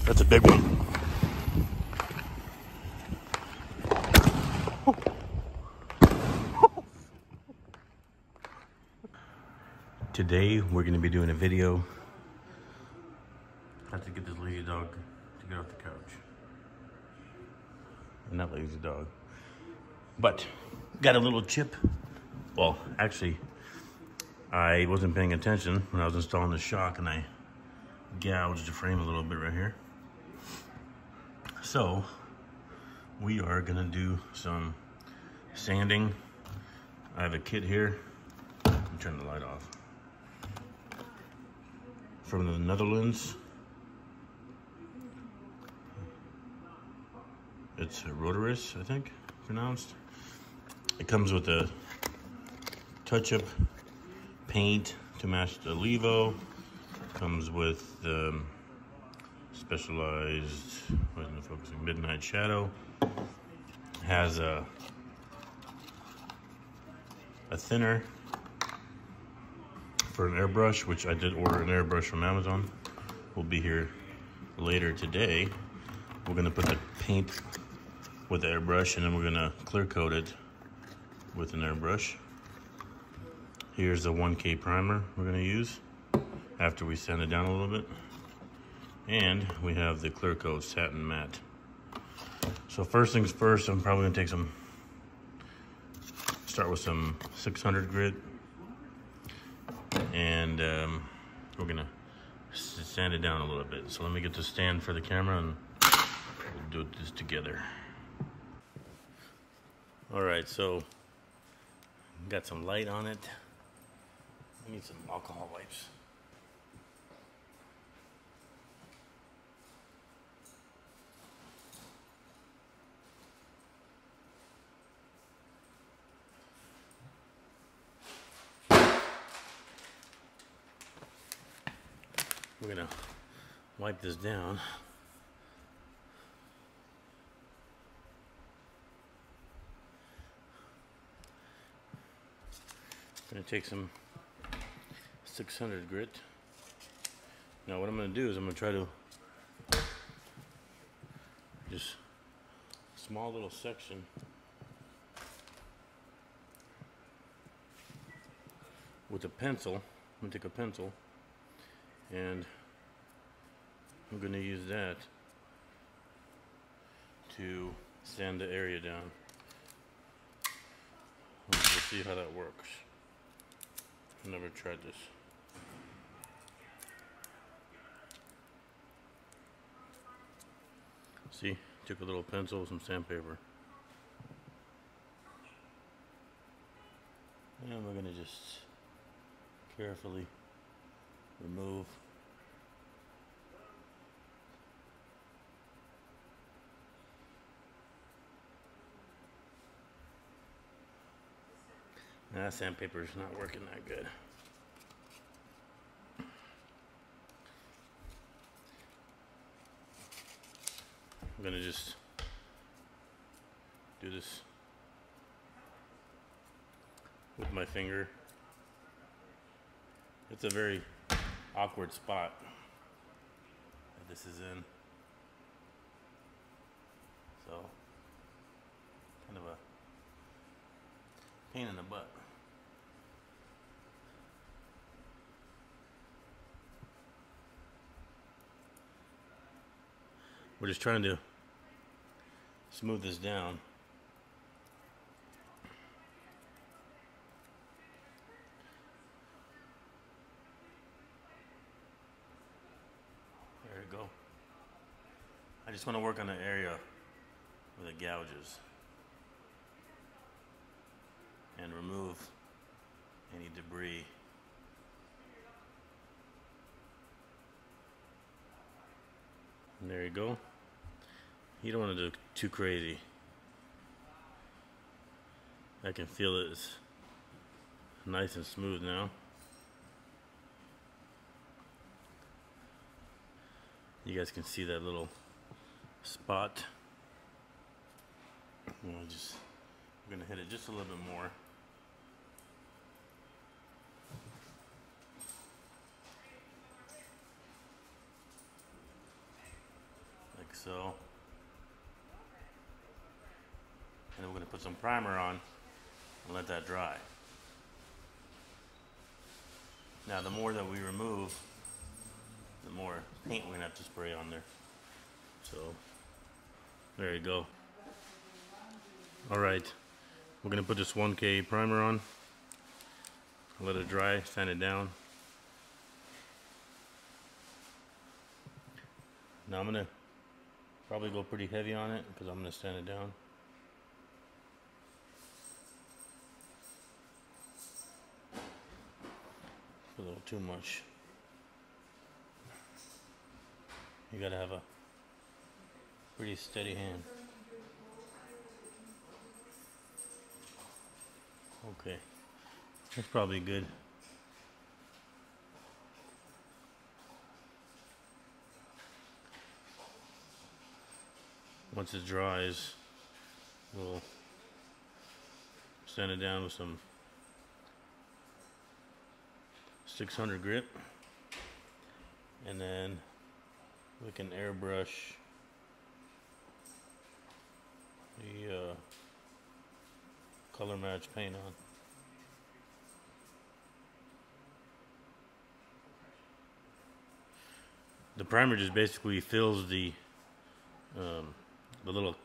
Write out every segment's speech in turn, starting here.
That's a big one. Today we're going to be doing a video. I have to get this lazy dog to get off the couch. Not lazy dog. But got a little chip. Well, actually, I wasn't paying attention when I was installing the shock and I gouged the frame a little bit right here. So we are gonna do some sanding. I have a kit here. Let me turn the light off. From the Netherlands. It's Rotorus, I think, pronounced. It comes with a touch-up paint to match the Levo. Comes with specialized, wasn't focusing, midnight shadow. Has a thinner for an airbrush, which I did order an airbrush from Amazon. Will be here later today. We're gonna put the paint with the airbrush and then we're gonna clear coat it with an airbrush. Here's the 1K primer we're gonna use after we sand it down a little bit. And we have the clear coat satin matte. So first things first, I'm probably gonna start with some 600 grit. And we're gonna sand it down a little bit. So let me get the stand for the camera and we'll do this together. All right, so got some light on it. I need some alcohol wipes. We're gonna wipe this down. I'm gonna take some 600 grit. Now what I'm gonna do is I'm gonna try to just small little section with a pencil. I'm gonna take a pencil and I'm gonna use that to sand the area down. We'll see how that works. I've never tried this. See, took a little pencil with some sandpaper. And we're gonna just carefully remove that sandpaper is not working that good. I'm gonna just do this with my finger. It's a very awkward spot that this is in. So, kind of a pain in the butt. We're just trying to smooth this down. There you go. I just want to work on the area where the gouges and remove any debris. And there you go. You don't want to do too crazy. I can feel it's nice and smooth now. You guys can see that little spot. I'm gonna hit it just a little bit more. so. And then we're going to put some primer on and let that dry. Now the more that we remove, the more paint we're going to have to spray on there. So there you go. Alright, we're going to put this 1K primer on. Let it dry, sand it down. Now I'm going to probably go pretty heavy on it because I'm going to sand it down. A little too much. You gotta have a pretty steady hand. Okay, that's probably good. Once it dries, we'll sand it down with some 600 grit, and then we can airbrush the color match paint on. The primer just basically fills the little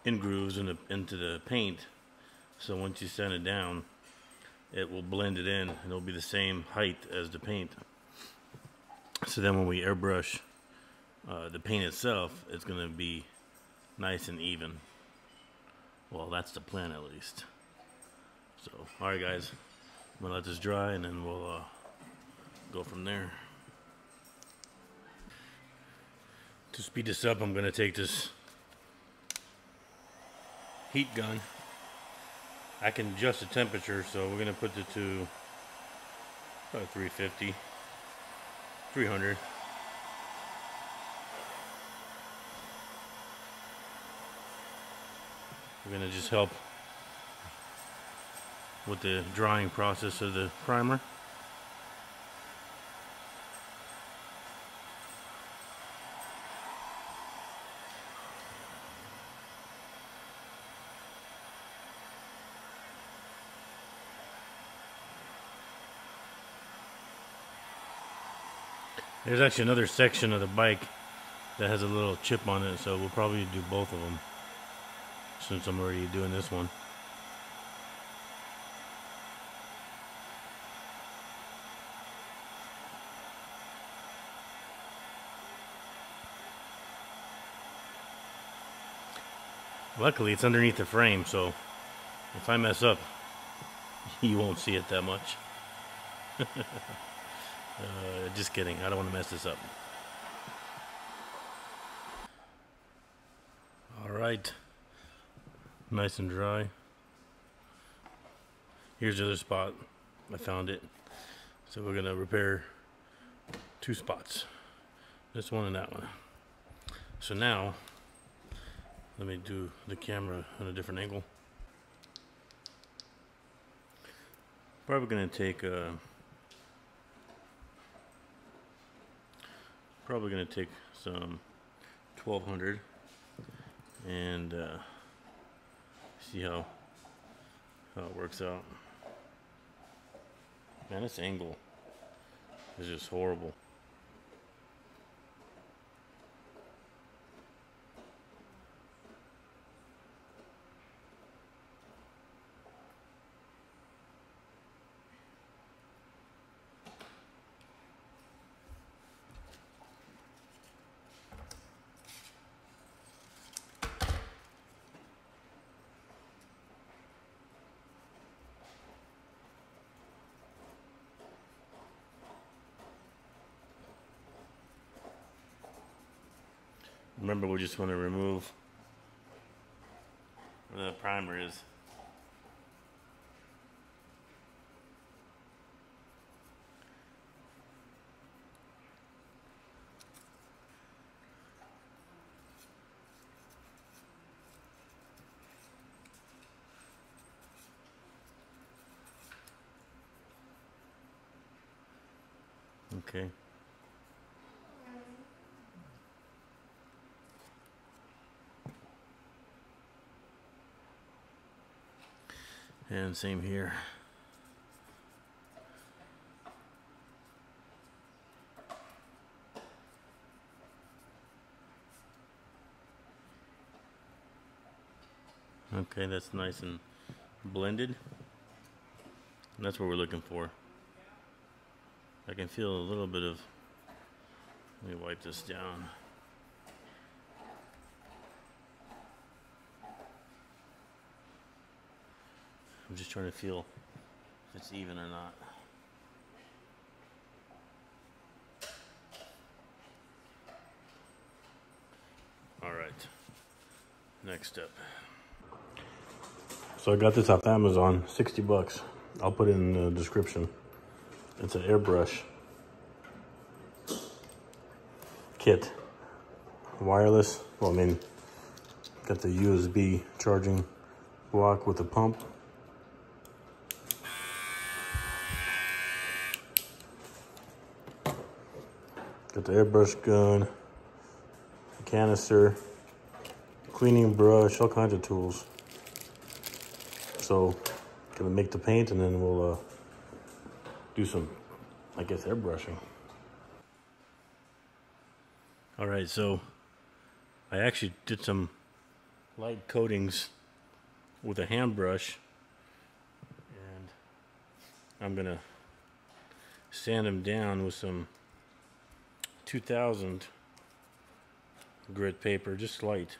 in grooves into the paint, so once you sand it down, it will blend it in and it'll be the same height as the paint. So then when we airbrush the paint itself, it's going to be nice and even. Well, that's the plan at least. So, alright guys, I'm going to let this dry and then we'll go from there. To speed this up, I'm going to take this heat gun. I can adjust the temperature, so we're going to put it to 350, 300. We're going to just help with the drying process of the primer. There's actually another section of the bike that has a little chip on it, so we'll probably do both of them since I'm already doing this one. Luckily, it's underneath the frame, so if I mess up, you won't see it that much. Just kidding, I don't want to mess this up. Alright, nice and dry. Here's the other spot. I found it. So we're going to repair two spots. This one and that one. So now, let me do the camera on a different angle. Probably going to take some 1200 and see how it works out. Man, this angle is just horrible. Remember, we just want to remove where the primer is. Okay. And same here. Okay, that's nice and blended. And that's what we're looking for. I can feel a little bit of, let me wipe this down. I'm just trying to feel if it's even or not. All right, next step. So I got this off Amazon, 60 bucks. I'll put it in the description. It's an airbrush kit. Wireless, well, I mean, got the USB charging block with the pump. Got the airbrush gun, canister, cleaning brush, all kinds of tools. So, gonna make the paint and then we'll do some, I guess, airbrushing. All right, so I actually did some light coatings with a hand brush, and I'm gonna sand them down with some 2000 grit paper, just light.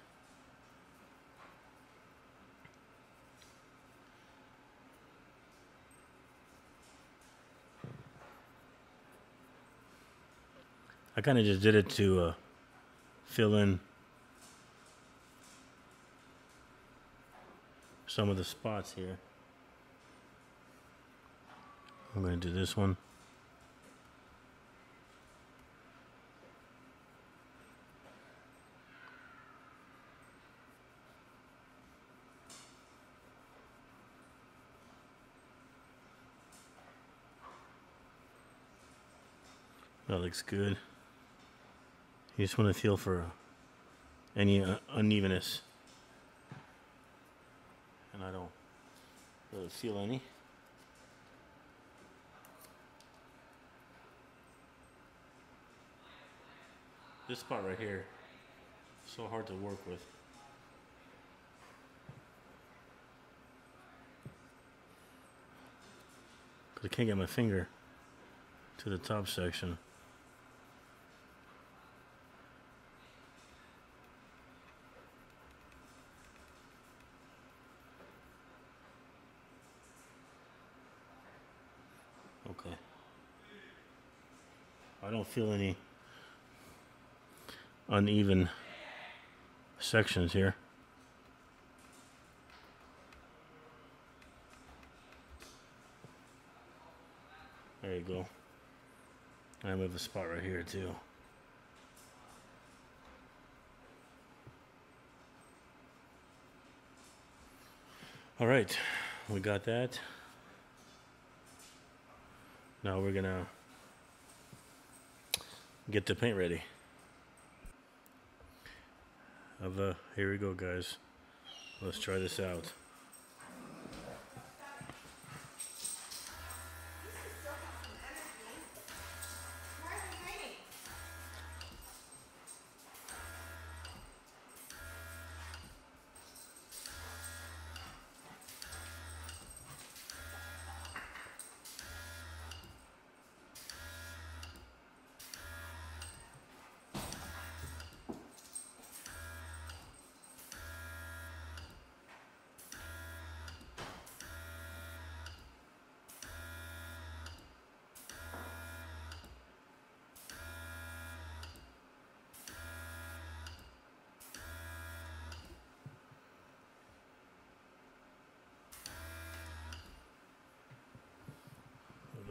I kind of just did it to fill in some of the spots here. I'm going to do this one. That looks good. You just want to feel for any unevenness. And I don't really feel any. This spot right here, so hard to work with. Because I can't get my finger to the top section. Okay. I don't feel any uneven sections here. There you go. I have a spot right here too. All right, we got that. Now we're gonna get the paint ready. Here we go, guys. Let's try this out.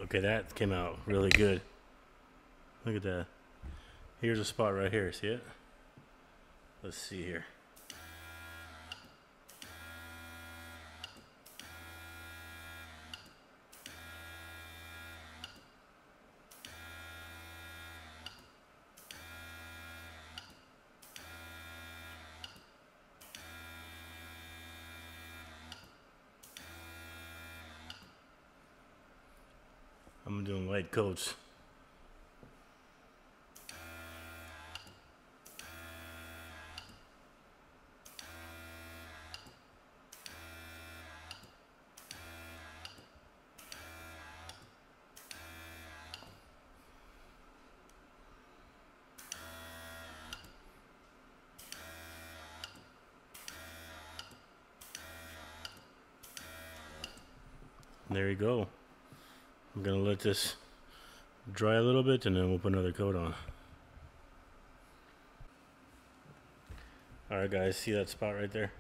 Okay, that came out really good. Look at that. Here's a spot right here, see it? Let's see here. I'm doing light coats. There you go. I'm gonna let this dry a little bit and then we'll put another coat on. Alright guys, see that spot right there?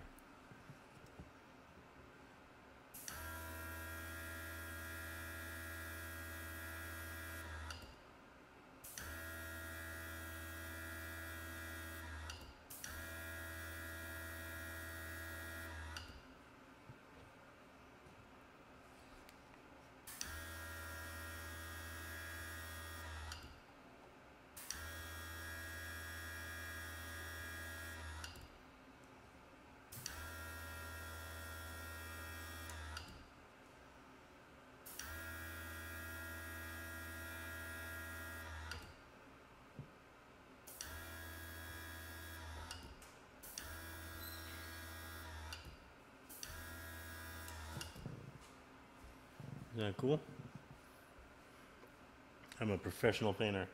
Isn't that cool? I'm a professional painter.